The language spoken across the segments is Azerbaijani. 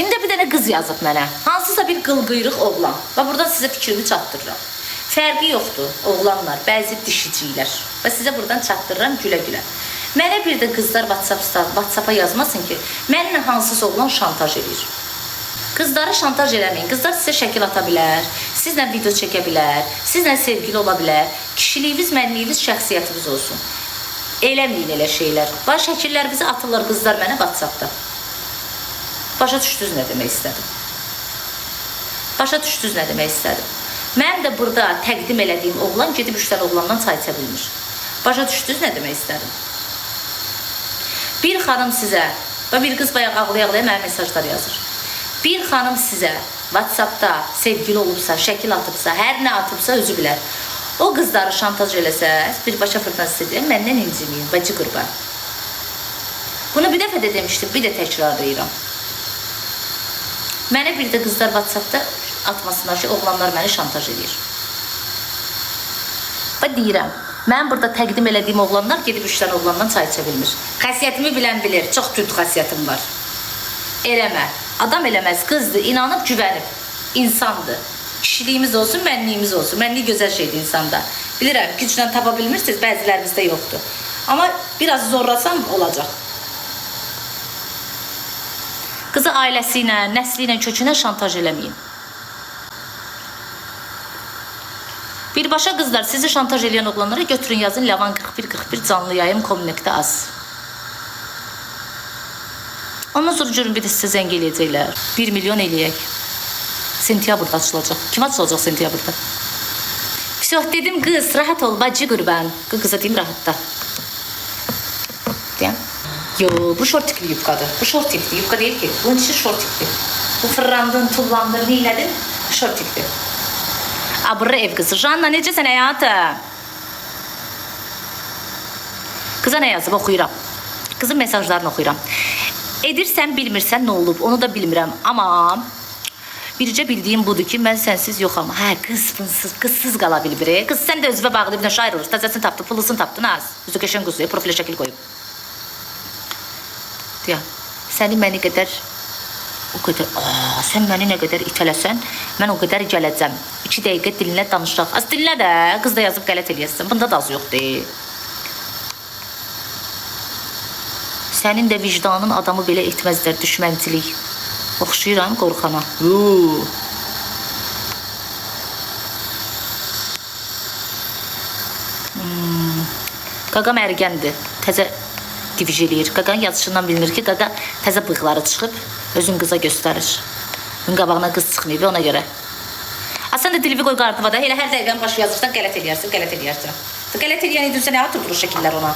İndi bir dənə qız yazıb mənə. Hansısa bir qılqıyrıq oğlan. Və burada sizə fikrimi çatdırıram. Fərqi yoxdur oğlanlar, bəzi dişicilər. Və sizə buradan çatdırıram gülə-gülə. Mənə bir də qızlar WhatsApp-a yazmasın ki, mənimlə hansısa oğlan şantaj edir. Qızları şantaj eləməyin. Qızlar sizə şəkil ata bilər, sizlə video çəkə bilər, sizlə sevgili ola bilər. Kişiliyiniz, mənliyiniz, şəxsiyyətiniz olsun. Eləməyin elə şeylər. Var şəkillərinizi atırlar qızlar mənə WhatsApp-da. Başa düşdünüz nə demək istədim? Başa düşdünüz nə demək istədim? Mən də burada təqdim elədiyim oğlan gedib 3 dənə oğlandan çay içə bilmir. Başa düşdünüz nə demək istədim? Bir xanım sizə, və bir qız bayaq ağlaya-ağlaya mənə mesajlar yazır. Bir xanım sizə WhatsApp-da sevgili olubsa, şəkil atıbsa, hər nə atıbsa özü bilər. O qızları şantaj eləsə, birbaşa fırtına istəyirəm, məndən inciməyin, bacı qurban. Bunu bir dəfə də demişdim, bir də təkrarlayıram. Mənə bir də qızlar WhatsApp-da atmasınlar ki, oğlanlar məni şantaj edir. Və deyirəm, mən burada təqdim elədiyim oğlanlar gedib 3 dənə oğlandan çay içə bilmir. Xəsiyyətimi bilən bilir, çox tünd xəsiyyətim var. Eləmə, adam eləməz, qızdır, inanıb, güvənib, insandır. Kişiliyimiz olsun, mənliyimiz olsun. Mənlik gözəl şeydir insanda. Bilirəm, güclə tapa bilmirsiniz, bəzilərimizdə yoxdur. Amma biraz zorlasam olacaq. Qızı ailəsi ilə, nəsli ilə, kökünə şantaj eləməyin. Birbaşa qızlar, sizi şantaj eləyən oğlanlara götürün, yazın Ləvan 41-41 canlı yayım com.az. Ondan sonra görün bir də sizə zəng eləyəcəklər. 1 milyon eləyək. Sentyabrda açılacaq. Kim açılacaq sentyabrda? Vəsyoh dedim qız, rahat ol, bacı qurban. Qıza deyim rahatda. Deyəm. Yo, bu şort tipli yufkadır. Bu şort tipli yufka değil ki. Bunun için şort tipli. Bu fırlandın, tullandın, neyledin? Şort tipli. Abırı ev kızı. Janna necəsən həyatım? Kıza ne yazıb? Oxuyuram. Kızın mesajlarını oxuyuram. Edirsən, bilmirsən nə olub? Onu da bilmirəm. Amma bircə bildiyim budur ki, mən sənsiz yoxam. Hə, qızsız qala bilmir. Qız sən də özünə bağlı bir də şair olur. Təzəsini tapdın, pılısını tapdın az. Üzü qəşəng qızı, profilə şəkil qoyub. Ya, səni məni qədər, sən məni nə qədər itələsən, mən o qədər gələcəm. 2 dəqiqə dilinlə danışaq. Az dilinlə də, qız da yazıb qələt eləyəsən. Bunda da az yoxdur. Sənin də vicdanın adamı belə etməzlər, düşməncilik. Oxşayıram qorxana. Qaqam ərgəndir, təzə diviz eləyir. Qaqanın yazışından bilinir ki, qaqa təzə bığları çıxıb, özün qıza göstərir. Bunun qabağına qız çıxmayıb, ona görə. Sən də dilivi qoy qardıva da, elə hər dəqiqəni başı yazırsan, qələt eləyərsən, qələt eləyərsən. Qələt eləyən idinsə nə atıb durur şəkillər ona?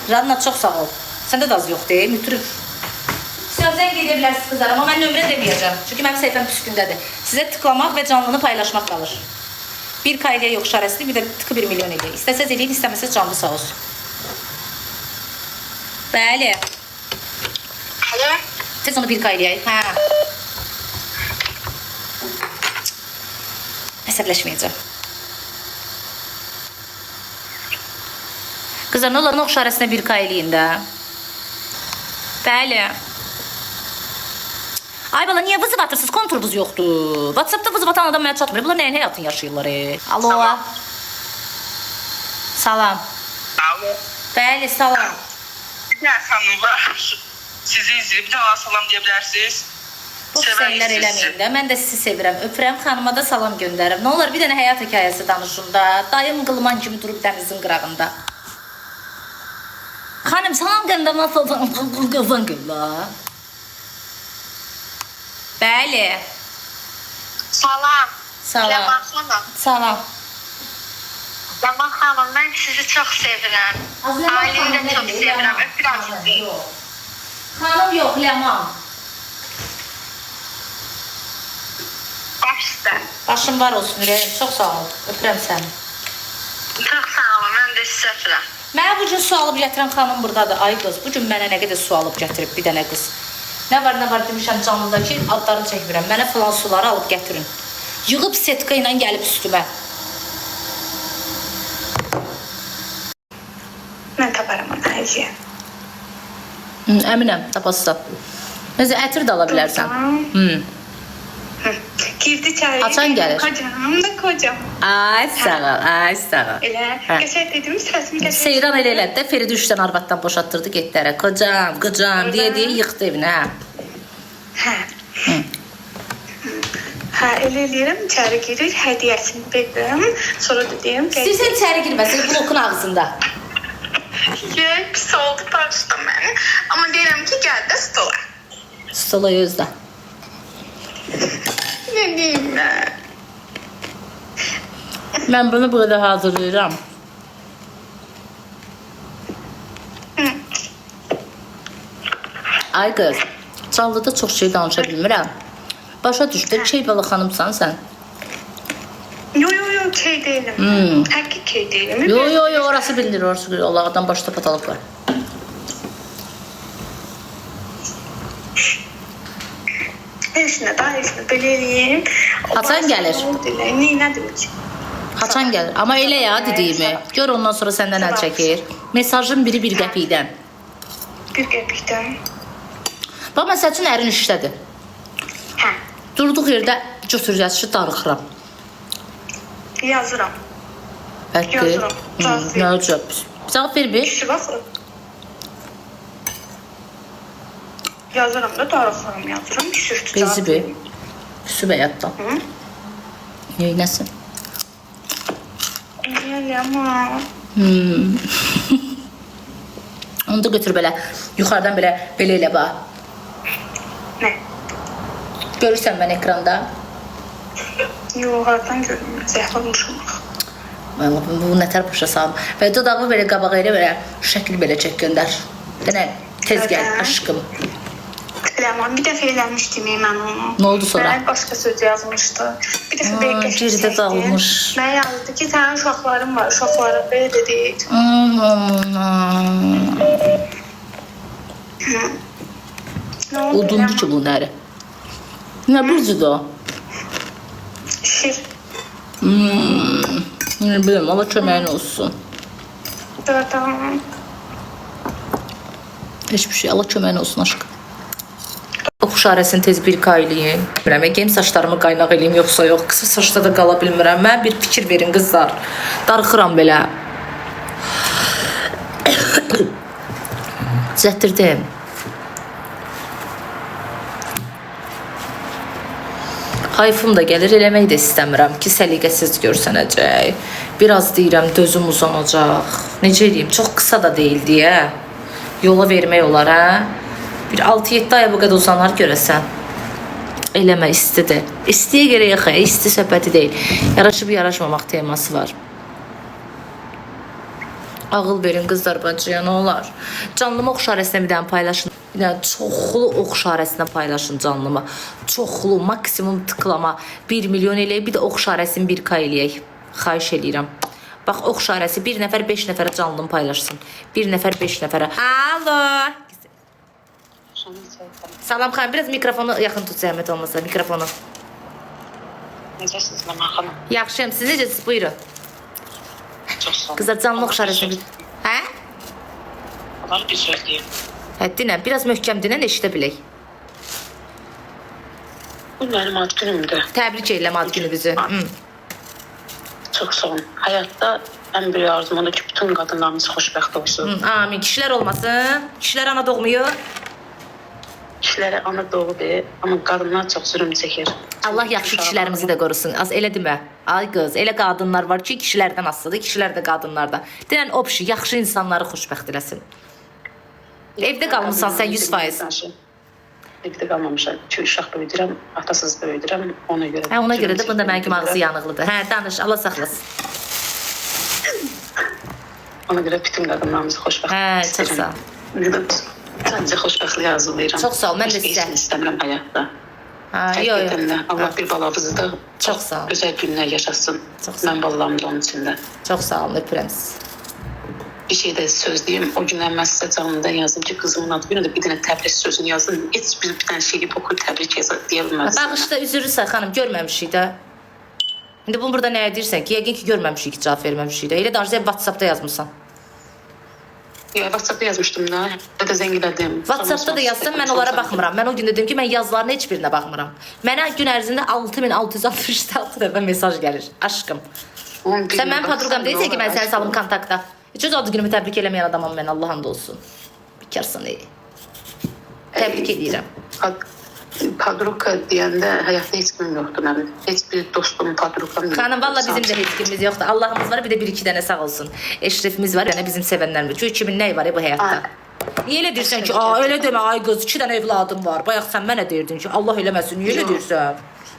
Radına çox sağ ol. Səndə də az yoxdur, mütürüb. Zəng edə bilərsiniz qızlar, amma mən nömrə deməyəcəm. Çünki mənim səhifəm püskündədir. Sizə tıklamaq və canlını paylaşmaq qalır. Bir kaydiyə yox şarəsini, bir də tıkı 1 milyon eləyək. İstəsəz eləyin, istəməsəz canlı sağ olsun. Bəli. Alo. Siz onu bir kaydəyək. Hə. Əsəbləşməyəcəm. Qızlar, nə olar, ox şarəsinə bir kaydəyin də. Bəli. Ay bala, niyə vızıb atırsınız? Konturunuz yoxdur. WhatsApp'da vızıb atan adam mənə çatmır. Bunlar nəyin həyatını yaşayırlar? Alo. Salam. Alo. Bəli, salam. Bir xanım var. Sizi izləyib, bir də salam deyə bilərsiniz. Bu sənlər eləməyin də. Mən də sizi sevirəm. Öpürəm, xanıma da salam göndərim. Nə olur, bir dənə həyat hekayəsi danışın da. Dayım qılman kimi durub dənizin qırağında. Xanım, salam göndərmə, qılvan qılla. Bəli. Salam. Salam. Ləman xanım. Salam. Ləman xanım, mən sizi çox sevirəm. Ailəyi də çox sevirəm. Öpürəm sizi. Xanım yox, Ləman. Baş üstə. Başım var olsun, ürəyim. Çox sağ ol. Öpürəm səni. Çox sağ olun, mən də sizi öpürəm. Mənə bugün su alıb gətirən xanım buradadır. Ay qız, bugün mənə nə qədər su alıb gətirib bir dənə qız. Nə var demişəm canlıdakı adlarını çəkmirəm. Mənə filan suları alıb gətirin. Yığıb setka ilə gəlib üstümə. Mən taparam onu, Əziyə. Əminəm, tapasın. Necə ətir də ala bilərsən. Girdi içəri. Açan gəlir. Kocam da kocam. Ay sağ ol, ay sağ ol. Elə qəşəng dedim, səsim qəşəng. Seyran elə elədi də Feridi 3 dənə arvaddan boşatdırdı getdi ərə. Kocam, kocam deyə yıxdı evinə. Hə. Hə, elə eləyirəm, içəri girir, hədiyyəsini verirəm. Sonra da deyim, İstəyirsən içəri girməsin, blokun ağzında. Yox, pis oldu, bağışla məni. Amma deyirəm ki, gəl də stola. Stola gözlə. Nə deyim mən? Mən bunu burada hazırlayıram. Ay qız, Çallıda çox şey danışa bilmirəm. Başa düşdü, Keybalı xanımsan sən. Yo, key deyiləm. Həqiqi key deyiləm. Yo, orası bilinir, orası bilinir. Allah'dan başda patalıq var. Eşinə, belə eləyim. Haçan gəlir? Nədir ki? Haçan gəlir. Amma elə ya dediyimi. Gör ondan sonra səndən əl çəkir. Mesajın biri 1 qəpikdən. 1 qəpikdən. Bax, məsəl üçün ərin işdədir. Hə, Durduq yerdə götürəcəz ki, darıxıram. yazıram. Bəlkə. Yazıram. Nə olacaq? Cavab ver bir. Kişi baxır. Yazıram da darıxıram, yazıram. Kişi Bezi bir. Küsü bəyatdan. Neynəsin? Amma. Onu da götür belə. Yuxarıdan belə elə bax. Nə? Görürsən mən ekranda. Yox, hardan görürüm. Zəhv olmuşum. Bu nətər başa salım. Və dodağı belə qabağa elə belə şəkil belə çək göndər. Denə tez gəl aşkım. Eləməm. Bir dəfə eləmişdim mən onu. Nə oldu sonra? Mən başqa söz yazmışdı. Bir dəfə belə qəşəng geridə qalmış. Mən yazdı ki, sənin uşaqların var. Uşaqların belə də deyil. Nə oldu? Odundu ki bu nəri. Nə burcudur o? Şir. Ne bileyim, Allah köməyin olsun. Tamam. Hiçbir şey, Allah köməyin olsun aşkım. Oxuş arasını tez bir qaylayın. Bilmirəm, geyim saçlarımı qaynaq eləyim yoxsa yox. Qısa saçda da qala bilmirəm. Mən bir fikir verin qızlar. Darıxıram belə. Düzəltdirdim. Hayfım da gəlir, eləmək də istəmirəm ki, səliqəsiz görsənəcək. Biraz deyirəm, dözüm uzanacaq. Necə eləyim, çox qısa da deyil deyə. Yola vermək olar, hə? Bir 6-7 aya bu qədər uzanar görəsən. Eləmə, istidir. İstiyə görə yox, isti söhbəti deyil. Yaraşıb yaraşmamaq teması var. Ağıl verin qızlar, bacıya, nə olar? Canlıma oxşarəsinə bir dənə paylaşın. Bir dənə çoxlu oxşarəsinə paylaşın canlıma. Çoxlu, maksimum tıklama. 1 milyon eləyək, bir də oxşarəsini 1K eləyək. Xahiş eləyirəm. Bax, oxşarəsi 1 nəfər 5 nəfərə canlımı paylaşsın. 1 nəfər 5 nəfərə. Alo. Salam xanım, biraz mikrofonu yaxın tut zəhmət olmasa, mikrofonu. Necəsiniz Məman xanım? Yaxşıyım, siz necəsiniz? Buyurun. Çox sağ olun. Qızlar, canlı oxşarəsinə. Hə? Var bir söz deyim. Dinlə, biraz möhkəm dinlə, eşidə bilək. Bu mənim ad günümdür. Təbrik edirəm ad gününüzü. Çox sağ olun. Həyatda ən böyük arzum odur ki, bütün qadınlarımız xoşbəxt olsun. Amin. Kişilər olmasın. Kişilər ana doğmuyor. Kişilərə ana doğudur, amma qadınlar çox zülm çəkir. Allah yaxşı kişilərimizi də qorusun. Az elə demə. Ay qız, elə qadınlar var ki, kişilərdən asılıdır, kişilər də qadınlardan. Denən obşu, yaxşı insanları xoşbəxt eləsin. Evdə qalmısan sən 100%. Evdə qalmamışam. 2 uşaq böyüdürəm, atasız böyüdürəm, ona görə. Hə, ona görə də bunda mənim kimi ağzı yanıqlıdır. Hə, danış, Allah saxlasın. Ona görə bütün qadınlarımızı xoşbəxt Hə, çox sağ ol. Sadəcə xoşbəxtlik arzulayıram. Çox sağ ol, mən də sizə. Heç nə istəmirəm həyatda. Hə, yox, Həqiqətən də Allah bir balamızı da çox sağ ol. gözəl günlər yaşasın. Çox sağ ol. Mən balalarım da onun içində. Çox sağ olun, öpürəm sizi. Bir şey də söz deyim. O günlər mən sizə canlıdan yazdım ki, qızımın adı günüdür. Bir dənə təbrik sözünü yazdım. Heç bir dənə şey deyib oxuyub təbrik deyə bilməzdim. Bağışda üzürürsən xanım, görməmişik də. İndi bunu burada nəyə deyirsən ki, yəqin ki, görməmişik ki, cavab verməmişik də. Elə də arzaya WhatsAppda yazmısan. Ya WhatsApp'da yazmışdım da. Ya da zəng elədim. WhatsApp'da da yazsam mən onlara baxmıram. Mən o gün dedim ki, mən yazıların heç birinə baxmıram. Mənə gün ərzində 6666 dəfə mesaj gəlir. Aşkım. Sən mənim padruqam deyilsən ki, mən səni salım kontakta. Heç öz adı günümü təbrik eləməyən adamam mən, Allah hamd olsun. Bikarsın iyi. Təbrik edirəm. Padruka deyəndə həyatda heç kimim yoxdur mənim. Heç bir dostum, padrukam yoxdur. Xanım, valla bizim də heç kimimiz yoxdur. Allahımız var, bir də bir-iki dənə sağ olsun. Eşrefimiz var, yəni bizim sevənlərimiz. Çünki kimin nəyi var bu həyatda? Niyə elə deyirsən ki, elə demə ay qız, 2 dənə evladım var. Bayaq sən mənə deyirdin ki, Allah eləməsin, niyə elə deyirsən?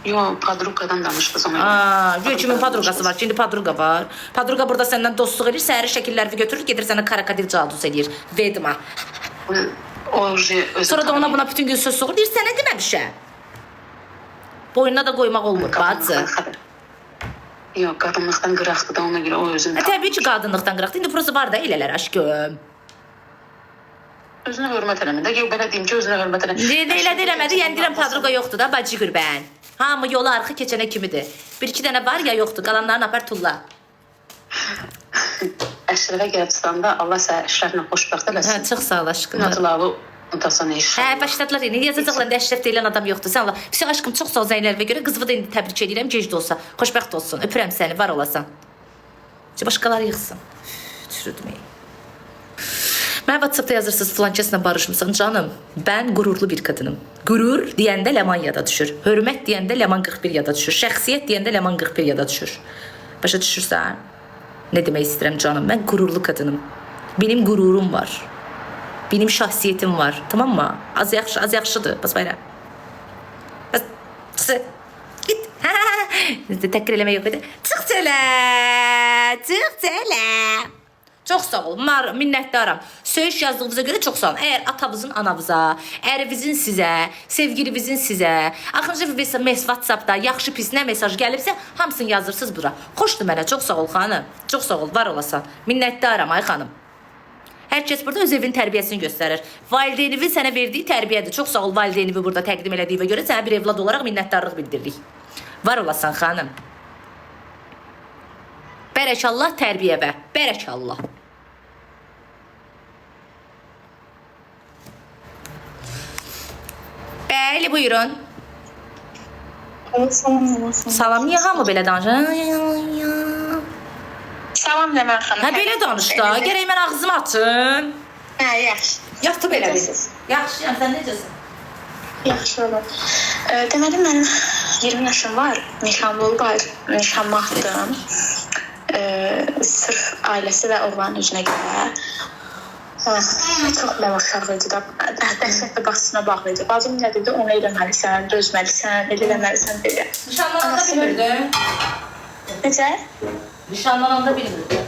Yox, padrukadan danışdınız ona. Gör kimin padrugası var, şimdi padruga var. Padruga burada səndən dostluq edir, səhəri şəkillərini götürür, gedir sənə karakadir cadus edir. Vedma. Sonra da ona buna bütün gün söz soğur, deyir sənə deməmişəm. Boynuna da qoymaq olmur, bacı. Yox, qadınlıqdan qıraqdır da ona görə o özündə. Təbii ki, qadınlıqdan qıraqdır. İndi burası var da elələr aşkım. Özünə hörmət eləmə də. Belə deyim ki, özünə hörmət eləmə. Elədi eləmədi, yəni deyirəm padruga yoxdur da, bacı qürbən. Hamı yolu arxı keçənə kimidir. Bir-iki dənə var ya yoxdur, qalanlarını apar tulla. Əşrəfə Qəribistanda Allah sənə əşrəflə xoşbəxt eləsin. Çox sağ ol aşkım. Natılalı unutasan inşallah. Başladılar yine. Yazacaqlar da əşrəf deyilən adam yoxdur. Sən Allah. Pisi aşkım çox sağ ol zənglərimə görə. Qızımı da indi təbrik edirəm. Gec də olsa. Xoşbəxt olsun. Öpürəm səni. Var olasan. Başqaları yığsın. Düşürdüm. Mən WhatsApp'da yazırsınız filan kəslə barışmısan. Canım, ben gururlu bir kadınım. Gurur deyəndə Ləman yada düşür. Hörmət deyəndə Ləman 41 yada düşür. Şəxsiyyət deyəndə Ləman 41 yada düşür. Başa düşürsən? Ne demək istəyirəm canım? Mən gururlu kadınım. Benim gururum var. Benim şahsiyetim var. Tamam mı? Az yaxşıdır. Bas bayram. Bas. Git. Təkrar eləmək yox idi. Çıx çələ. Çıx çələ. Çox sağ ol, minnətdaram. Söyüş yazdığınıza görə çox sağ olun. Əgər atamızın anavıza, ərinizin sizə, sevgilinizin sizə, axırıncı WhatsAppda yaxşı pis nə mesaj gəlibsə, hamısını yazırsınız bura. Xoşdur mənə, çox sağ ol xanım. Çox sağ ol, var olasan. Minnətdaram ay xanım. Hər kəs burada öz evin tərbiyəsini göstərir. Valideynivin sənə verdiyi tərbiyədir. Çox sağ ol valideynivi burada təqdim elədiyinə görə sənə bir evlad olaraq minnətdarlıq bildiririk. Var olasan xanım. Bərəkallah tərbiyəvə. Bərəkallah. Bəli, buyurun. Salam, niyə hamı belə danışır? Salam Ləman xanım. Hə, belə danış da. Gərək mən ağzımı açım. Hə, yaxşı. Yatıb elə bir. Yaxşıyam, sən necəsin? Yaxşı olur. Deməli, mənim 20 yaşım var. Nişanlı olub, nişanlıqdım. Sırf ailəsi və oğlanın üzünə görə. Çox ləvaşaq idi da. Dəhşətlə baxsına bağlıydı. Bacım nə dedi? Onu eləməlisən, dözməlisən, eləməlisən dedi. Nişanlananda bilmirdim. Necə? Nişanlananda bilmirdim.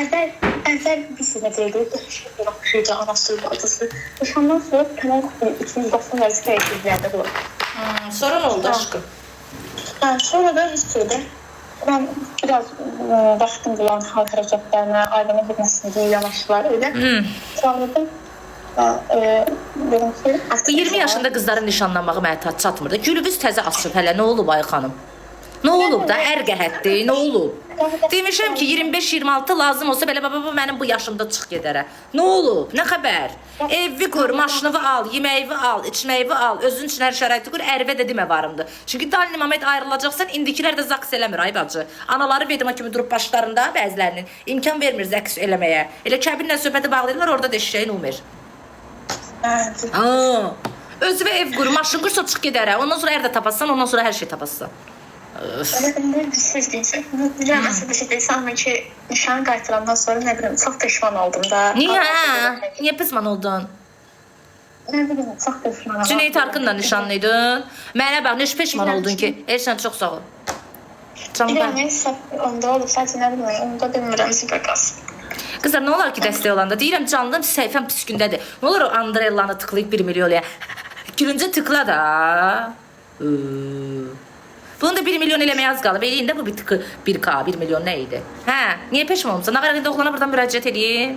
Əvvəl bir sənə deyildi. Dəhşətlə baxışıydı, anası, bacısı. Nişandan sonra tamam üçün basın vəzifə etkizlərdə bu. Sonra nə oldu aşkım? Sonra da hiç şeydi. Ben biraz vaxtım bulan xalq hərəkətlərinə, ailəmə bilməsində yanaşılar öyle. Sonra da dedim ki... 20 yaşında qızların nişanlanmağı mənə çatmırdı. Gülübüz təzə açıb hələ, nə olub ay xanım? Nə olub da, ərqəhətdir, nə olub? Demişəm ki, 25-26 lazım olsa belə baba mənim bu yaşımda çıx gedərə. Nə olub, nə xəbər? Evi qur, maşınıvı al, yeməyivi al, içməyivi al, özün üçün hər şəraiti qur, ərvə də demə varımdır. Çünki Dalini Mamet ayrılacaqsan, indikilər də zaks eləmir ay bacı. Anaları vedima kimi durub başlarında bəzilərinin imkan vermir zəks eləməyə. Elə kəbinlə söhbəti bağlayırlar, orada da eşşəyin olmur. Özü və ev qur, maşın qur, sonra çıx gedərə. Ondan sonra ər də tapassan, ondan sonra hər şey tapassan. Bir söz deyilsin. Bilməsə bir şey deyilsin ki, nişanı qaytırandan sonra nə bileyim, çox peşman oldum da. Niyə peşman oldun? Nə bileyim, çox peşman oldum. Cüneyt Arkın'la nişanlıydın. Mənə bax, nə peşman oldun ki? Erşən, çox sağ ol. Neysə, onda olub, sadəcə nə bileyim, onda bilmirəm, zibəkaz. Qızlar, nə olar ki, dəstək olanda? Deyirəm, canlım səhifəm pis gündədir. Nə olur o Andrellanı tıklayıb 1 milyon gülüncə tıkla da. Bunu da 1 milyon eləməyə az qalıb. Eləyin də bu 1K, 1 milyon nə idi? Hə, niyə peşman olmuşsan? Nağaraq indi oğlana buradan müraciət edeyim.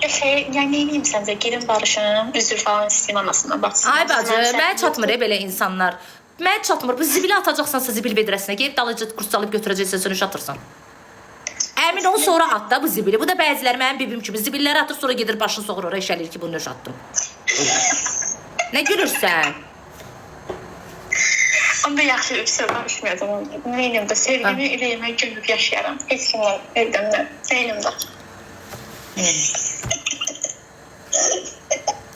Yəni neyim səncə? Gelin barışın, üzr falan istəyim anasından baxsın. Ay bacı, mənə çatmır belə insanlar. Mənə çatmır. Bu zibili atacaqsansa zibil vedrəsinə, gelib dalıcı kursalayıb götürəcəksən, sönüş atırsan. Əmin ol sonra at da bu zibili. Bu da bəziləri mənim bibim kimi zibilləri atır sonra gedir başını soxur oraya şəlir ki bunu nöş atdım. Nə gülürsən? Onda yaxşı üstə danışmayacağım. Neynimdə sevgimi ürəyimə gömüb yaşayaram. Heç kimlə evdəmdən. Neynimdə.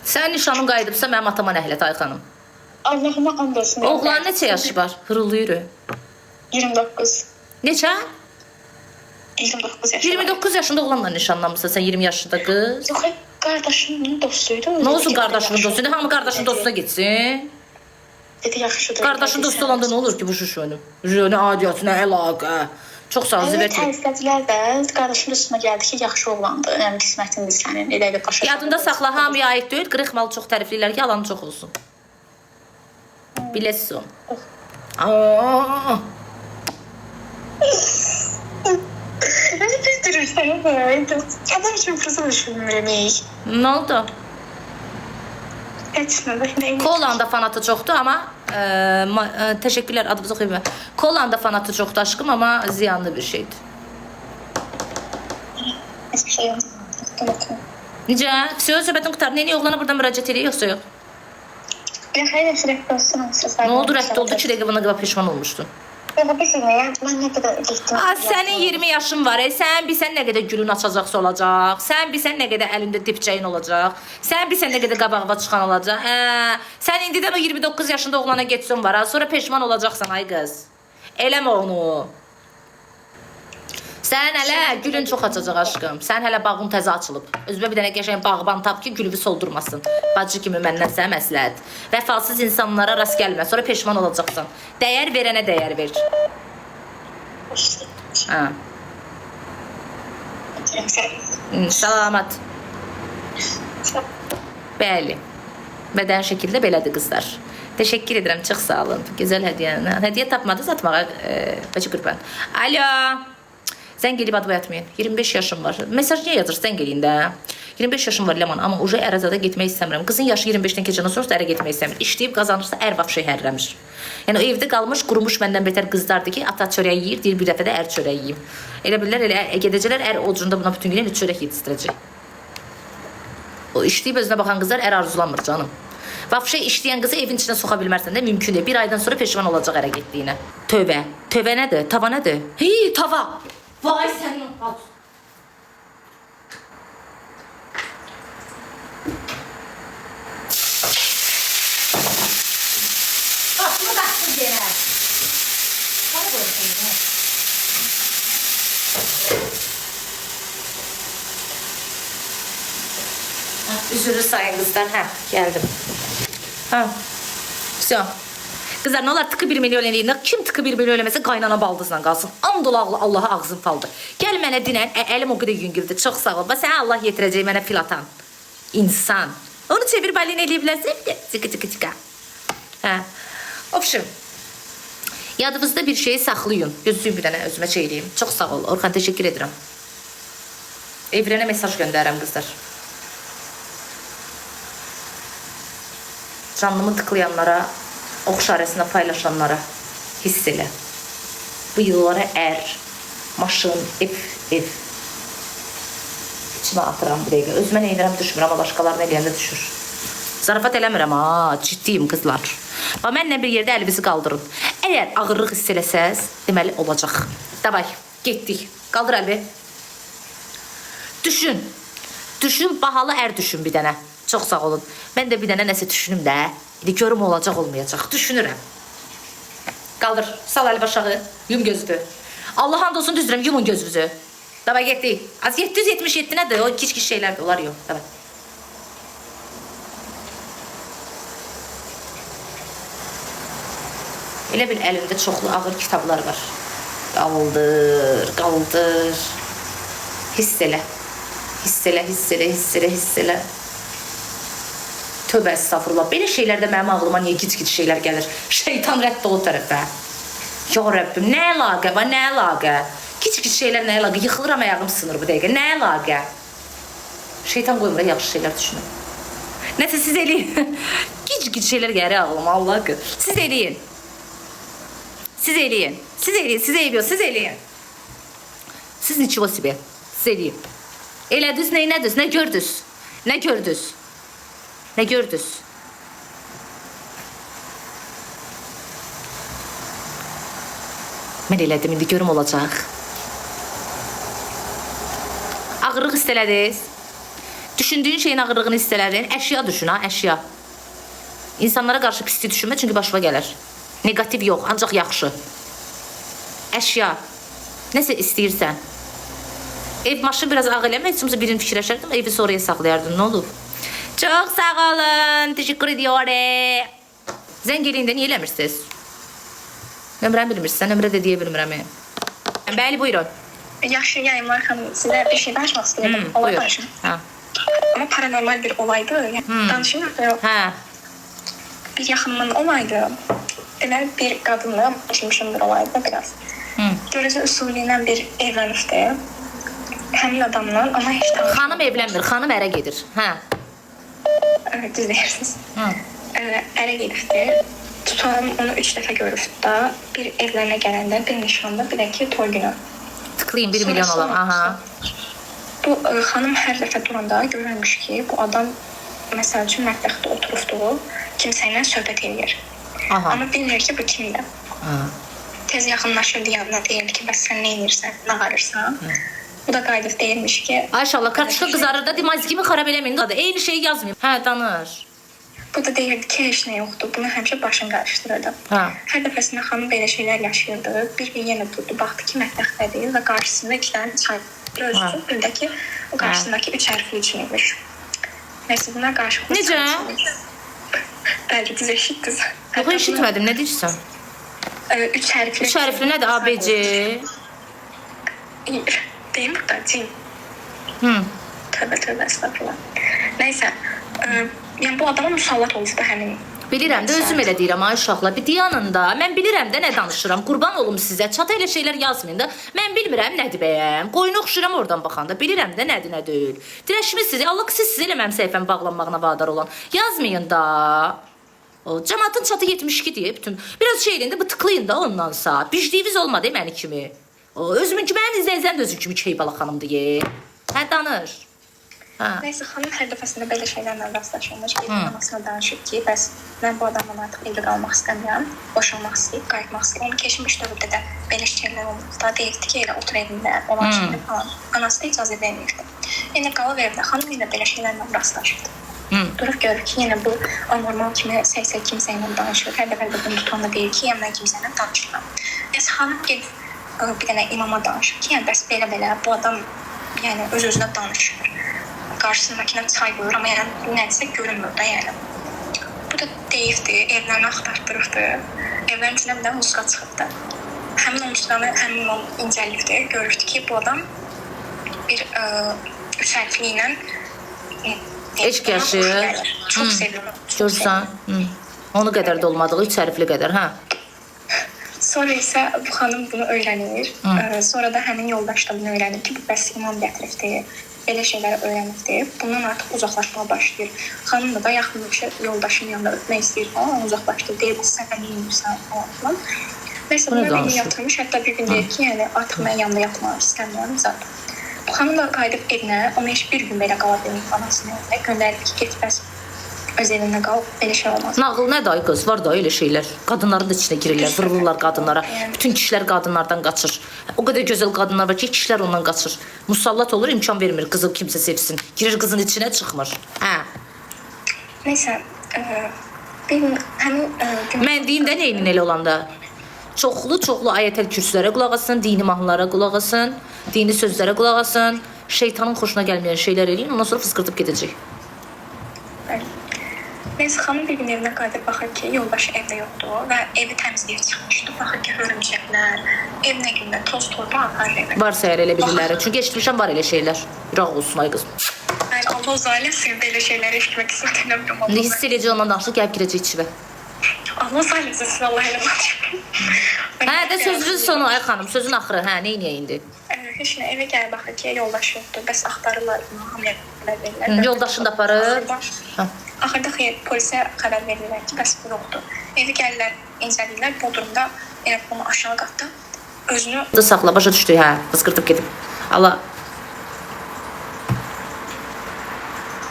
Sən nişanın qayıdıbsa mənim atama nəhlət ay xanım. Allahıma and olsun. Oğlan neçə yaşı var? Hırıldayır. 29. Neçə? 29 yaşında. 29 yaşında oğlanla nişanlanmışsan sən 20 yaşında qız. Yox, qardaşımın dostuydu. Nə olsun qardaşının dostuydu? Hamı qardaşın dostuna getsin. Dedi yaxşıdır. Qardaşın dostu olanda nə olur ki bu şuşunu? Nə adiyyatı, nə əlaqə? Çox sağ ol Zivət. Təzlədilər də qardaşın üstünə gəldi ki, yaxşı oğlandı. Yəni qismətindir sənin. Elə elə başa. Yadında saxla, hamıya aid deyil. Qırıq malı çox tərifləyirlər ki, alanı çox olsun. Biləsən. Nə bildirirsən böyle? Adam üçün fırsat düşünmürük. Nə oldu? Heç nə. Kolanda fanatı çoxdur, amma təşəkkürlər adınızı oxuyum. Kolanda fanatı çoxdur aşkım, amma ziyanlı bir şeydir. Hiçbir şey yok. Necə? Söhbətin qutar. Nəyə oğlana buradan müraciət edirik yoxsa yox? Ya hayır, sürekli olsun. Nə oldu? Rədd oldu ki, dəqiqə buna qədər peşman olmuşdun. Ya bilmirəm ya, mən nə qədər getdim. Sənin 20 yaşın var, sən bilsən nə qədər gülün açacaqsa olacaq, sən bilsən nə qədər əlində dipçəyin olacaq, sən bilsən nə qədər qabağına çıxan olacaq. Sən indidən o 29 yaşında oğlana getsin var, sonra peşman olacaqsan ay qız. Eləmə onu. Sən hələ gülün çox açacaq aşkım. Sən hələ bağın təzə açılıb. Özbə bir dənə qəşəng bağban tap ki, gülüvü soldurmasın. Bacı kimi məndən sənə məsləhət. Vəfasız insanlara rast gəlmə, sonra peşman olacaqsan. Dəyər verənə dəyər ver. Salamat. Bəli. Bədən şəkildə belədir qızlar. Təşəkkür edirəm, çox sağ olun. Gözəl hədiyyəni. Hədiyyə tapmadınız atmağa. Bacı qurban. Alo. Zəng elib adı yatmayın. 25 yaşım var. Mesaj niyə yazır? Zəng eləyin də. 25 yaşım var Ləman, amma uca ərəzada getmək istəmirəm. Qızın yaşı 25-dən keçəndən sonra da ərə getmək istəmir. İşləyib qazanırsa ər vəfşə hərləmir. Yəni o evdə qalmış, qurumuş məndən betər qızlardır ki, ata çörək yeyir, deyir bir dəfə də ər çörək yeyim. Elə bilirlər, elə gedəcəklər, ər ocuğunda buna bütün gün çörək yetişdirəcək. O işləyib özünə baxan qızlar ər arzulanmır canım. Vəfşə işləyən qızı evin içinə soxa bilmərsən də mümkün deyil. Bir aydan sonra peşman olacaq ərə getdiyinə. Tövbə. Tövbə nədir? Tava nədir? Hey, tava. Vay sənin at. Başımı qaçsın deyərə. Hara qoyursun bunu? Üzülür sayın qızlar. Hə, gəldim. Hə, все. Qızlar, nə olar tıkı 1 milyon eləyir? Kim tıkı 1 milyon eləməsə qaynana baldızla qalsın. And olaqlı Allaha ağzın faldır. Gəl mənə dinən, əlim o qədər yüngüldür. Çox sağ ol. Sənə Allah yetirəcək mənə fil atan. İnsan. Onu çevir balin eləyə bilərsən. Çıqı. Hə. Obşim. Yadınızda bir şeyi saxlayın. Gözlüyüm bir dənə özümə şey eləyim. Çox sağ ol. Orxan, təşəkkür edirəm. Evrənə mesaj göndərəm qızlar. Canlımı tıklayanlara, oxş arasında paylaşanlara hiss elə. Bu yıllara ər, maşın, ev. İçimə atıram bir dəqiqə. Özümə nə edirəm düşmür, amma başqalarına eləyəndə düşür. Zarafat eləmirəm, ciddiyim qızlar. Mənlə bir yerdə əlinizi qaldırın. Əgər ağırlıq hiss eləsəz, deməli olacaq. Davay, getdik. Qaldır əlbi. Düşün, bahalı ər düşün bir dənə. Çox sağ olun. Mən də bir dənə nəsə düşünüm də. Görüm olacaq, olmayacaq. Düşünürəm. Qaldır. Sal əli aşağı. Yum gözünü. Allah and olsun düzdürəm. Yumun gözünüzü. Davay getdik. Az 777 nədir? O kiç şeylərdir. Onlar yox. Davay. Elə bil əlimdə çoxlu ağır kitablar var. Qaldır. Hiss elə. Hiss elə. Tövbə estağfurullah. Belə şeylərdə mənim ağlıma niyə gic şeylər gəlir? Şeytan rədd ol o tərəfə. Ya Rəbbim, nə əlaqə var, nə əlaqə? Gic şeylər nə əlaqə? Yıxılıram, ayağım sınır bu dəqiqə. Nə əlaqə? Şeytan qoymur, yaxşı şeylər düşünün. Nəsə siz eləyin. Gic şeylər gəlir ağlıma, Allah qı. Siz eləyin. Siz Siz niço себе. Siz eləyim. Elədiniz, nə elədiniz, nə gördünüz? Nə gördünüz? Nə gördünüz? Mən elədim, indi görüm olacaq. Ağırlıq istələdiniz. Düşündüyün şeyin ağırlığını istələdin. Əşya düşün ha, əşya. İnsanlara qarşı pislik düşünmə, çünki başına gələr. Negativ yox, ancaq yaxşı. Əşya. Nəsə istəyirsən. Ev, maşın biraz ağ eləmə, heç birini fikirləşərdim, evi sonraya saxlayardım, nə olub? Çox sağ olun, teşekkür ediyorum. Zəng eləyində niyə eləmirsiniz? Nömrəni bilmirsən, nömrə də deyə bilmirəm. Bəli, buyurun. Yaxşı yayımlar xanım, sizə bir şey danışmaq istəyirdim. Olay Buyur. danışım. Ha. Amma paranormal bir olaydı. Yəni, danışım yox. Hə. Bir yaxınımın olaydı. Deməli, bir qadınla başlamışım bir olaydı biraz. Görücü usulü ilə bir evlənibdi. Həmin adamla, amma heç tanışmadım. Xanım evlənmir, xanım ərə gedir. Hə. Evet, düz deyirsiniz. Hı. Ərə gedibdi. Tutalım onu 3 dəfə görübdü da. Bir evlərinə gələndə, bir nişanda, bir də ki toy günü. Tıklayın 1 milyon olan. Aha. Bu xanım hər dəfə duranda görürmüş ki, bu adam məsəl üçün mətbəxdə oturubdu, kimsə ilə söhbət edir. Aha. Amma bilmir ki, bu kimdir. Ha. Tez yaxınlaşırdı yanına, deyirdi ki, bəs sən nə edirsən, nə qarırsan? Bu da qayıdıb deyirmiş ki... Ayşallah, kartuşka qızarır da, demazgimi xarab eləməyin. Qadı, eyni şeyi yazmayayım. Hə, danış. Bu da deyirdi ki, heç nə yoxdur. Bunu həmişə başın qarışdırırdı. Hə. Hər dəfəsində xanım belə şeylər yaşayırdı. Bir gün yenə durdu, baxdı ki, mətbəxdədir və qarşısında 2 dənə çay özü, bir də ki, o qarşısındakı 3 hərfli üçün imiş. Nəysə, buna qarşı... Necə? Bəli, düz eşitdiniz. Yox, eşitmədim, nə deyirsən? 3 hərfli... 3 hərfli nədir? ABC. Deyim burada, cin. Tövbə, estağfurullah. Nəysə, yəni bu adama musallat olub da həmin. Bilirəm də, özüm elə deyirəm ay uşaqlar. Bir dayanında, mən bilirəm də nə danışıram. Qurban olum sizə. Çata elə şeylər yazmayın da. Mən bilmirəm nədir bəyəm. Qoyunu oxşuram oradan baxanda. Bilirəm də nədir, nə deyil. Dirəşmisiniz. Allah ki, siz elə mənim səhifəm bağlanmağına vadar olan. Yazmayın da. O cəmaatın çatı 72 deyə bütün. Biraz şey elində, bu tıklayın da ondansa. Bicdiyiniz olmadı məni kimi. O özümün ki, mənim izləyəcəm də özüm kimi Keybala xanım deyə. Hə, danış. Nəysə, xanım hər dəfəsində belə şeylərlə rastlaşılmış. Anasına danışıb ki, bəs mən bu adamla artıq evdə qalmaq istəmirəm, boşanmaq istəyib, qayıtmaq istəyib. Onu keçmiş dövrdə də belə şeylər olmuşdu. Da deyirdi ki, elə otur evində, olan şeylər falan. Anası da icazə vermirdi. Yenə qalıb evdə, xanım yenə belə şeylərlə rastlaşırdı. Durub görür ki, yenə bu anormal kimi səksək kimsə ilə danışır. Hər dəfə də bunu tutanda deyir ki, yəni mən kimsə ilə danışmıram. Bəs xanım gedib bir dənə imama danışır ki, yəni bəs belə-belə bu adam yəni öz-özünə danışır. Qarşısındakına çay qoyur, amma yəni nədirsə görünmür da yəni. Bu da deyibdi, evlərini axtardırıbdı. Evlərin içində bir də muska çıxıbdı. Həmin o muskanı həmin imam incəlibdi. Görürdü ki, bu adam bir 3 hərfli ilə eşq yaşayır. Çox seviyorum. Görsən? Onu qədər də olmadığı 3 hərfli qədər, hə? Sonra isə bu xanım bunu öyrənir. Sonra da həmin yoldaş da bunu öyrənir ki, bu bəs imam gətiribdi. Belə şeyləri öyrənibdi. Bundan artıq uzaqlaşmağa başlayır. Xanım da yaxınlaşır, yoldaşının yanında öpmək istəyir falan, onu uzaqlaşdırır. Deyir, sən nə edirsən falan. Nəysə, buna bir gün yatırmış. Hətta bir gün deyir ki, yəni artıq mən yanında yatmaq istəmirəm zaten. Bu xanım da qayıdıb evinə, amma heç bir gün belə qala bilməyib anasının evində. Göndərib ki, get bəs öz evində qal, belə şey olmaz. Nağıl nədir ay qız? Var da elə şeylər. Qadınların da içinə girirlər, vururlar qadınlara. Bütün kişilər qadınlardan qaçır. O qədər gözəl qadınlar var ki, kişilər ondan qaçır. Musallat olur, imkan vermir qızı kimsə sevsin. Girir qızın içinə, çıxmır. Hə. Nəysə, həmin gün... Mən deyim də neyinin elə olanda? Çoxlu ayətəl kürsülərə qulaq asın, dini mahnılara qulaq asın, dini sözlərə qulaq asın. Şeytanın xoşuna gəlməyən şeylər eləyin, ondan sonra fıskırtıb gedəcək. Nəysə, xanım bir gün evinə qayıdıb baxır ki, yoldaşı evdə yoxdur və evi təmizləyib çıxmışdı. Baxır ki, hörümçəklər, evinə gündə toz torba axar evə. Varsa əgər elə bilirlər. Çünki eşitmişəm var elə şeylər. Rağ olsun ay qızım. Yəni, Allah zalisin belə şeyləri eşitmək istəyirəm. İndi hiss eləyəcək ondan danışıq, gəlib girəcək içivə. Allah zalisin, Allah elə danışır. Hə, də sözün sonu ay xanım, sözün axırı. Hə, neynəyə indi? Heç nə, evə gəlib baxır ki, yoldaşı yoxdur. Bəs axtarırlar, hamıya xəbər verirlər. Yoldaşını da aparır. Axırda xeyr, polisə xəbər verirlər ki, bəs bu yoxdur. Evi gəlirlər, incəlirlər, Bodrumda, yəni bunu aşağı qatda özünü... Saxla, başa düşdü, hə, fıskırtıb gedib. Allah.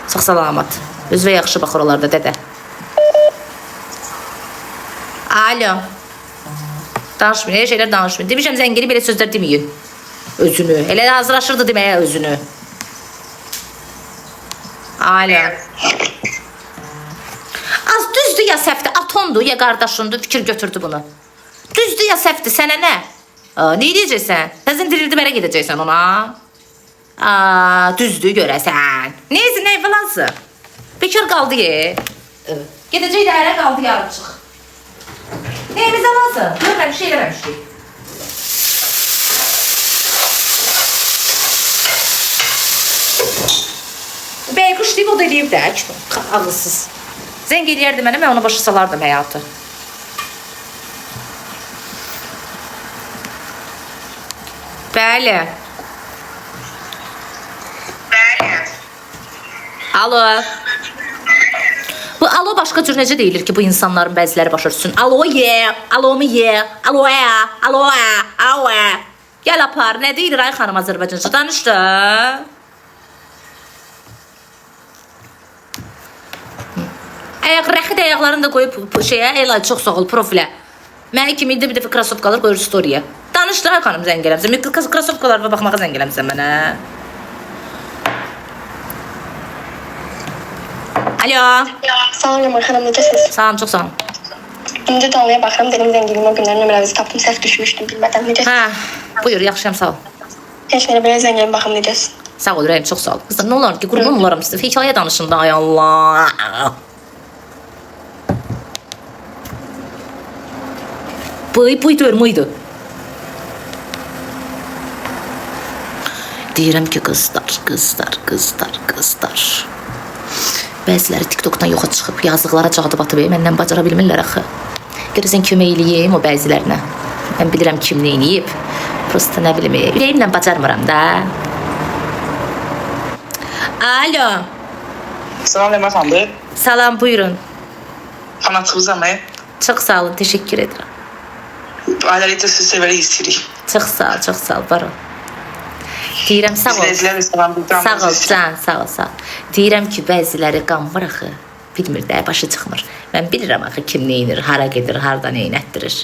Sağ salamat. Özünə yaxşı bax oralarda dədə. Alo. Danışmayın, elə şeylər danışmayın. Demişəm zəngini belə sözlər deməyin. Özünü. Elə də hazırlaşırdı deməyə özünü. Alo. Az düzdür ya səhvdir, atondur ya qardaşındır, fikir götürdü bunu. Düzdür ya səhvdir, sənə nə? Ne deyəcəksən? Təzən dirildi mənə gedəcəksən ona. Düzdür görəsən. Neyse, nə filansın? Bekar qaldı ye. Gedəcək də hələ qaldı yarımçıq. Neyimiz alansın? Görməmiş, şey eləməmişdik. Bəyquş deyib, o da eləyib də, ağılsız. Zəng eləyərdi mənə, mən ona başa salardım həyatı. Bəli. Alo. Bu alo başqa cür necə deyilir ki, bu insanların bəziləri başa düşsün. Alo ye, alo mu ye, alo ya, alo ya, alo ya. Gəl apar, nə deyilir ay xanım Azərbaycanca? Danışdı. Rəxid ayaqlarını da qoyub şeyə, Elay çox sağ ol, profilə. Mənə kimi indi bir dəfə krasovkalar qoyur story'yə. Danışdı ay xanım zəng eləmsən. Krasovkalarına baxmağa zəng eləmsən mənə. Alo. Salam Ləman xanım, necəsiniz? Salam, çox sağ olun. İndi dalaya baxıram, dedim zəngiliyim o günlər nömrənizi tapdım, səhv düşmüşdüm, bilmədən necəsiniz? Buyur, yaxşıyam, sağ ol. Heç mənə belə zəngiliyim, baxım necəsiniz? Sağ ol, Rəhim, çox sağ ol. Qızlar, nə olar ki, qurban olaram sizə, hekayə danışın da, ay Allah. Buydu, mıydı? Deyirəm ki, qızlar. Bəziləri TikTokdan yoxa çıxıb, yazıqlara cağdı batıb, məndən bacara bilmirlər axı. Görəsən kömək eləyim o bəzilərinə. Mən bilirəm kim nə eləyib. Prosta nə bilim, ürəyimlə bacarmıram da. Alo. Salam Ləman xanım. Salam, buyurun. Fanatlığınızı mı? Çox sağ olun, teşekkür edirəm. Ailəlikdə sizi sevərək istəyirik. Çox sağ ol, var ol. Deyirəm, sağ ol. İzləyicilərlə salam. Sağ ol, can, sağ ol. Deyirəm ki, bəziləri qanmır axı. Bilmir də, başı çıxmır. Mən bilirəm axı kim neyinir, hara gedir, harada neynətdirir.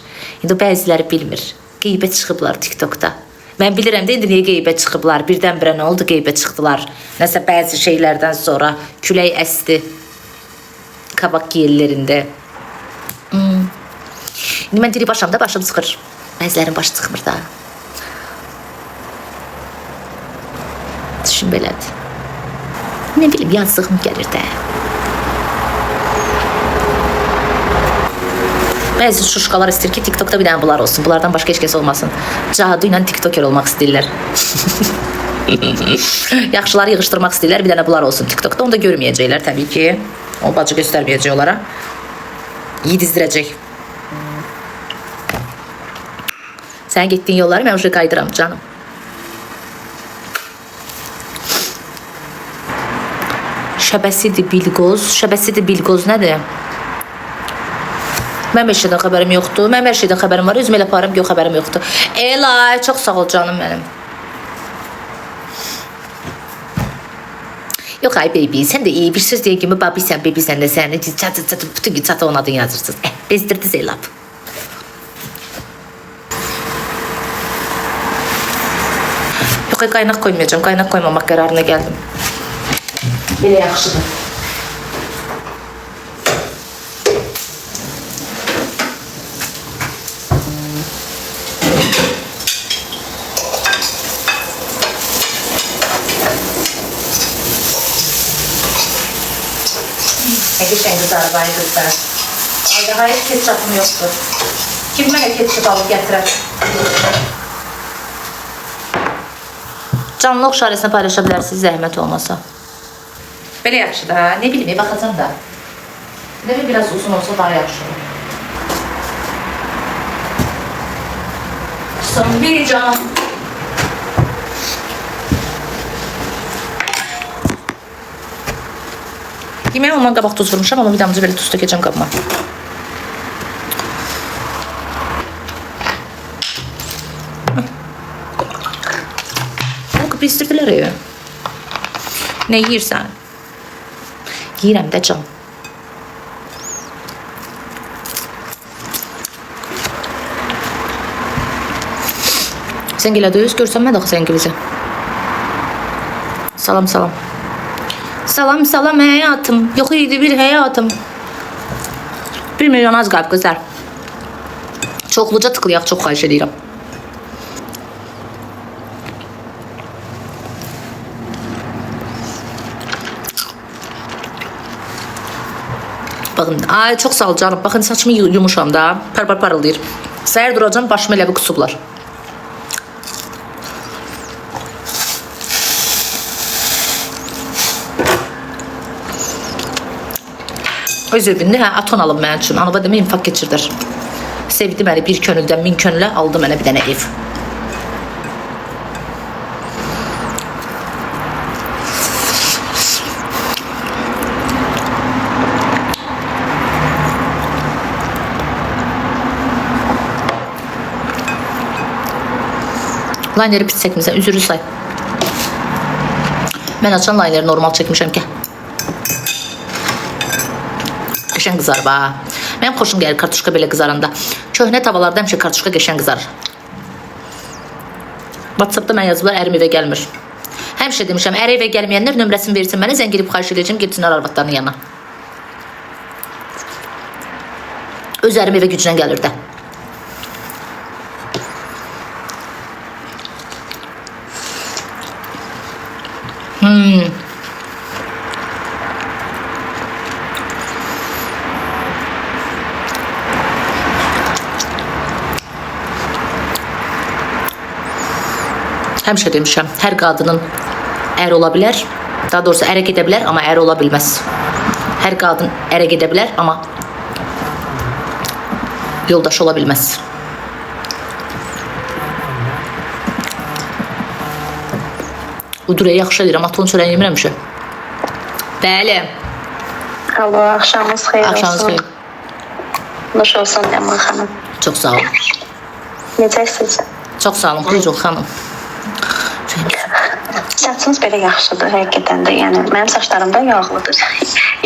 İndi bəziləri bilmir. Qeybə çıxıblar TikTokda. Mən bilirəm də indi niyə qeybə çıxıblar. Birdən-birə nə oldu qeybə çıxdılar. Nəsə bəzi şeylərdən sonra külək əsdi. Kabak yerlərində. İndi mən diri başam da başım çıxır. Bəzilərin başı çıxmır da. Düşün belədir. Nə bilim, yazığım gəlir də. Bəzi şuşqalar istəyir ki, TikTokda bir dənə bunlar olsun. Bunlardan başqa heç kəs olmasın. Cadu ilə TikToker olmaq istəyirlər. Yaxşıları yığışdırmaq istəyirlər, bir dənə bunlar olsun TikTokda. Onu da görməyəcəklər təbii ki. O bacı göstərməyəcək onlara. İyi dizdirəcək. Sən getdiyin yolları mən uşaq qaydıram canım. Şəbəsidir bilqoz nədir? Mənim hər şeydən xəbərim yoxdur. Mənim hər şeydən xəbərim var. Özüm elə aparım ki, o xəbərim yoxdur. Elay, çox sağ ol canım mənim. Yox ay baby, sən də iyi bir söz deyək kimi babisən, bebisən də sən bütün gün çata onun adını yazırsınız. Bezdirdi Zeynab. Yox, qaynaq qoymayacağım. Qaynaq qoymamaq qərarına gəldim. Belə yaxşıdır. Geçen kız arabayı kızlar. Ay daha hiç ketçapım yoktur. Kim bana ketçap alıp getirir? Canlıq şaresini paylaşa bilərsiniz, zəhmət olmasa. Belə yaxşıdır ha, ne bileyim, baxacam da. Demək biraz uzun olsa daha yaxşı olur. Son bir canım. Yeməyə ondan qabaq tuz vurmuşam, amma bir damcı belə tuz tökəcəm qabıma. Bu istəyirdilər ya. Nə yeyirsən? Yeyirəm də can. Sən gələdiyiz, görsən mən də sən giləcə. Salam, salam. Salam, salam həyatım. Yox idi bir həyatım. 1 milyon az qalıb qızlar. Çoxluca tıklayaq, çox xahiş edirəm. Baxın, ay çox sağ ol canım. Baxın saçımı yumuşam da, parıldayır. Səhər duracağam, başımı elə bir qusublar. Öz evində aton alıb mənim üçün. Anava demə infaq keçirdər. Sevdi məni bir könüldən 1000 könülə, aldı mənə bir dənə ev. Lineri pis çəkmişsən, üzürü say. Mən açan lineri normal çəkmişəm ki. Qəşən qızarıb ha. Mənim xoşum gəlir kartuşka belə qızaranda. Köhnə tavalarda həmişə kartuşka qəşən qızarır. WhatsAppda mən yazıblar, ərim evə gəlmir. Həmişə demişəm, ər evə gəlməyənlər nömrəsini versin mənə, zəng edib xahiş edəcəm, getsinlər arvadlarının yanına. Öz ərim evə güclə gəlir də. Həmişə demişəm, hər qadının ər ola bilər, daha doğrusu ərə gedə bilər, amma ər ola bilməz. Hər qadın ərə gedə bilər, amma yoldaş ola bilməz. Uduraya yaxşı edirəm, aton çörəyi yemirəmişə. Bəli. Alo, axşamınız xeyir olsun. Axşamınız xeyir. Nuş olsun Ləman xanım. Çox sağ olun. Necəsiz? Çox sağ olun, buyurun xanım. Saçınız belə yaxşıdır həqiqətən də. Yəni mənim saçlarım da yağlıdır.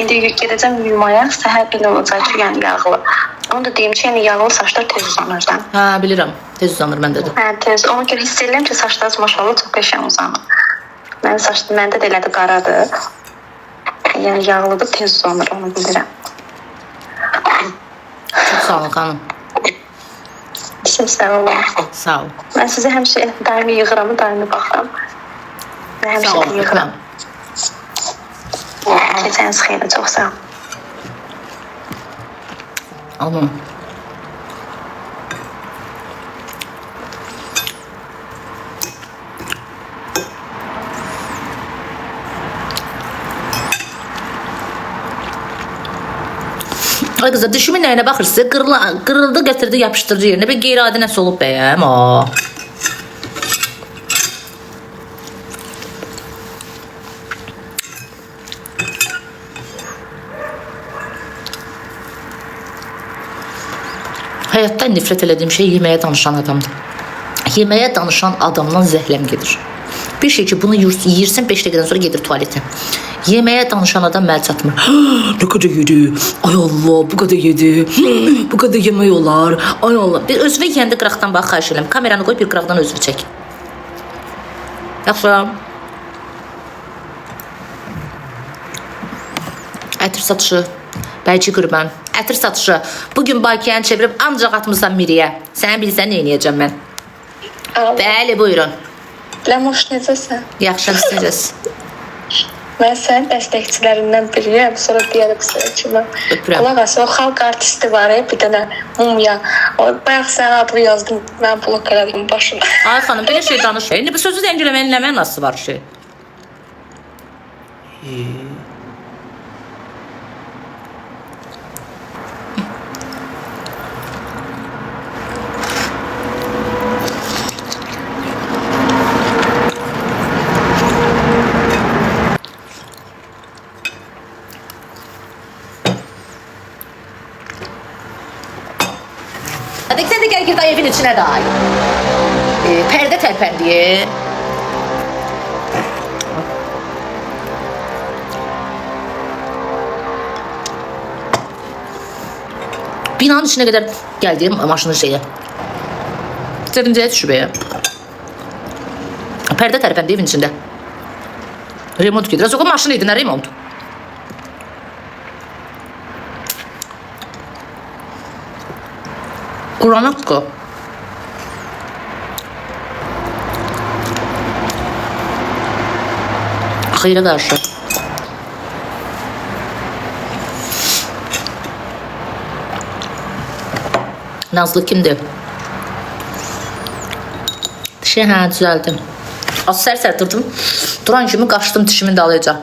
İndi gedəcəm yumaya, səhər belə olacaq ki, yəni yağlı. Onu da deyim ki, yəni yağlı saçlar tez uzanır da. Hə, bilirəm. Tez uzanır məndə də. Hə, tez. Ona görə hiss edirəm ki, saçlarınız maşallah çox qəşəng uzanır. Mənim saçlarım məndə də elədir, qaradır. Yəni yağlıdır, tez uzanır, onu bilirəm. Çox sağ olun xanım. Siz sağ olun. Sağ olun. Mən sizi həmişə daimi yığıram, daimi baxıram. Və Sağ həmişə olun. yığıram. Gecəniz xeyirli, çox sağ olun. Alın. Ay qızlar, dişimin nəyinə baxırsınız? Qırıldı, gətirdi, yapışdırdı yerinə. Bir qeyri-adi nəsə olub bəyəm, o. Həyatdan nifrət elədiyim şey yeməyə danışan adamdır. Yeməyə danışan adamdan zəhləm gedir. Bir şey ki, bunu yiyirsin, 5 dəqiqədən sonra gedir tualetə. Yeməyə danışan adam məl çatmır. Ne kadar yedi? Ay Allah, bu kadar yedi. Bu kadar yemək olar. Ay Allah. Bir özünə yeyəndə qıraqdan bax, xahiş edirəm. Kameranı qoy, bir qıraqdan özünü çək. Yaxşı. Ətir satışı. Bəlkə qurban. Ətir satışı. Bugün Bakıyanı çevirib ancaq atmışsan Miriyə. Sən bilsən nə edəcəm mən? Bəli, buyurun. Ləmoş, necəsən? Yaxşı, necəsiz? Mən sənin dəstəkçilərindən biriyəm, sonra deyərəm sənə ki, mən Öpürəm. qulaq as, o xalq artisti var, bir dənə mumya. Bayaq sənin adını yazdım, mən blok elədim başına. Ay xanım, belə şey danış. İndi bu sözü zəngələməyin nə mənası var şey? Hadi sen de gel gir daha evin içine daha. Perde terpendiği. Binanın içine kadar geldi maşının şeyi. Sevinceye düşüb ya. Pərdə tərəfəndə evin içində. Remont gedir. Azokun maşını idi, nə remont? Kur'an hakkı. Hayra karşı. Nazlı kimdi? Şey düzeldim. Az sər durdım. Duran kimi qaçdım dişimin dalayacaq.